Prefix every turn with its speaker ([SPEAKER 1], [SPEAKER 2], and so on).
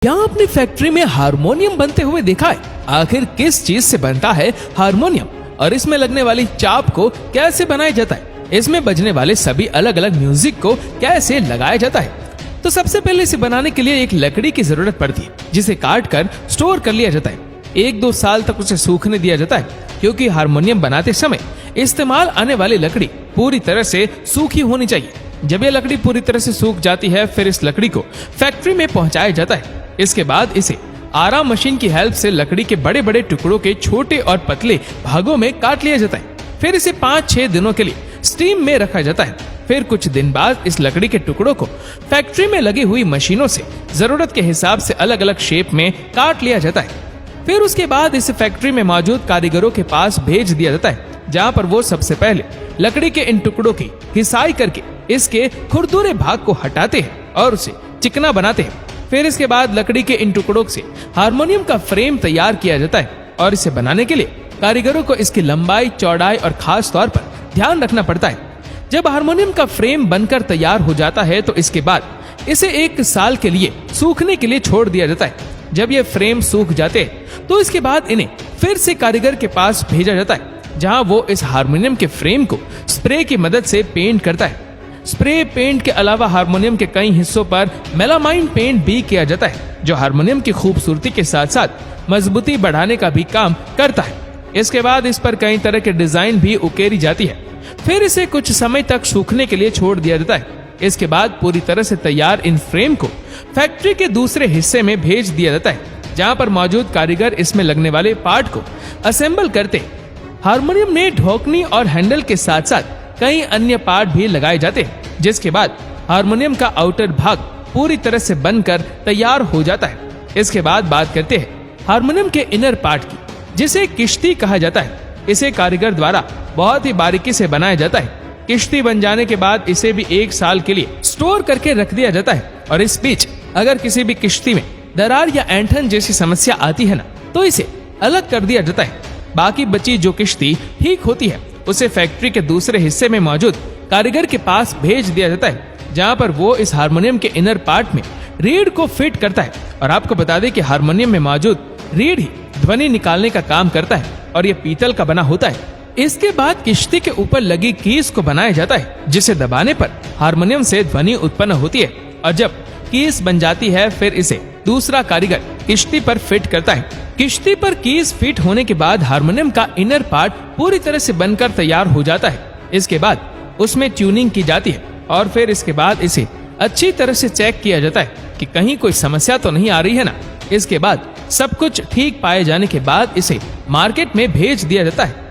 [SPEAKER 1] क्या आपने फैक्ट्री में हारमोनियम बनते हुए देखा है? आखिर किस चीज से बनता है हारमोनियम और इसमें लगने वाली चाप को कैसे बनाया जाता है? इसमें बजने वाले सभी अलग अलग म्यूजिक को कैसे लगाया जाता है? तो सबसे पहले इसे बनाने के लिए एक लकड़ी की जरूरत पड़ती है, जिसे काट कर स्टोर कर लिया जाता है। 1-2 साल तक उसे सूखने दिया जाता है, क्योंकि हारमोनियम बनाते समय इस्तेमाल आने वाली लकड़ी पूरी तरह से सूखी होनी चाहिए। जब यह लकड़ी पूरी तरह से सूख जाती है, फिर इस लकड़ी को फैक्ट्री में पहुंचाया जाता है। इसके बाद इसे आरा मशीन की हेल्प से लकड़ी के बड़े बड़े टुकड़ों के छोटे और पतले भागों में काट लिया जाता है। फिर इसे 5-6 दिनों के लिए स्टीम में रखा जाता है। फिर कुछ दिन बाद इस लकड़ी के टुकड़ों को फैक्ट्री में लगी हुई मशीनों से जरूरत के हिसाब से अलग अलग शेप में काट लिया जाता है। फिर उसके बाद इसे फैक्ट्री में मौजूद कारीगरों के पास भेज दिया जाता है, जहाँ पर वो सबसे पहले लकड़ी के इन टुकड़ों की घिसाई करके इसके खुरदुरे भाग को हटाते हैं और उसे चिकना बनाते हैं। फिर इसके बाद लकड़ी के इन टुकड़ों से हारमोनियम का फ्रेम तैयार किया जाता है और इसे बनाने के लिए कारीगरों को इसकी लंबाई, चौड़ाई और खास तौर पर ध्यान रखना पड़ता है। जब हारमोनियम का फ्रेम बनकर तैयार हो जाता है तो इसके बाद इसे 1 साल के लिए सूखने के लिए छोड़ दिया जाता है। जब ये फ्रेम सूख जाते हैं तो इसके बाद इन्हें फिर से कारीगर के पास भेजा जाता है, जहां वो इस हारमोनियम के फ्रेम को स्प्रे की मदद से पेंट करता है। स्प्रे पेंट के अलावा हारमोनियम के कई हिस्सों पर मेलामाइन पेंट भी किया जाता है, जो हारमोनियम की खूबसूरती के साथ साथ मजबूती बढ़ाने का भी काम करता है। इसके बाद इस पर कई तरह के डिजाइन भी उकेरी जाती है। फिर इसे कुछ समय तक सूखने के लिए छोड़ दिया जाता है। इसके बाद पूरी तरह से तैयार इन फ्रेम को फैक्ट्री के दूसरे हिस्से में भेज दिया जाता है, जहां पर मौजूद कारीगर इसमें लगने वाले पार्ट को असेंबल करते हैं। हारमोनियम में ढोकनी और हैंडल के साथ साथ कई अन्य पार्ट भी लगाए जाते हैं, जिसके बाद हारमोनियम का आउटर भाग पूरी तरह से बनकर तैयार हो जाता है। इसके बाद बात करते हैं हारमोनियम के इनर पार्ट की, जिसे किश्ती कहा जाता है। इसे कारीगर द्वारा बहुत ही बारीकी से बनाया जाता है। किश्ती बन जाने के बाद इसे भी 1 साल के लिए स्टोर करके रख दिया जाता है और इस बीच अगर किसी भी किश्ती में दरार या ऐंठन जैसी समस्या आती है ना, तो इसे अलग कर दिया जाता है। बाकी बची जो किश्ती ठीक होती है उसे फैक्ट्री के दूसरे हिस्से में मौजूद कारीगर के पास भेज दिया जाता है, जहां पर वो इस हारमोनियम के इनर पार्ट में रीड को फिट करता है। और आपको बता दें कि हारमोनियम में मौजूद रीड ही ध्वनि निकालने का काम करता है और ये पीतल का बना होता है। इसके बाद किश्ती के ऊपर लगी कीज को बनाया जाता है, जिसे दबाने पर हारमोनियम से ध्वनि उत्पन्न होती है। और जब कीज बन जाती है, फिर इसे दूसरा कारीगर किश्ती पर फिट करता है। किश्ती पर कीज फिट होने के बाद हारमोनियम का इनर पार्ट पूरी तरह से बनकर तैयार हो जाता है। इसके बाद उसमें ट्यूनिंग की जाती है और फिर इसके बाद इसे अच्छी तरह से चेक किया जाता है कि कहीं कोई समस्या तो नहीं आ रही है ना। इसके बाद सब कुछ ठीक पाए जाने के बाद इसे मार्केट में भेज दिया जाता है।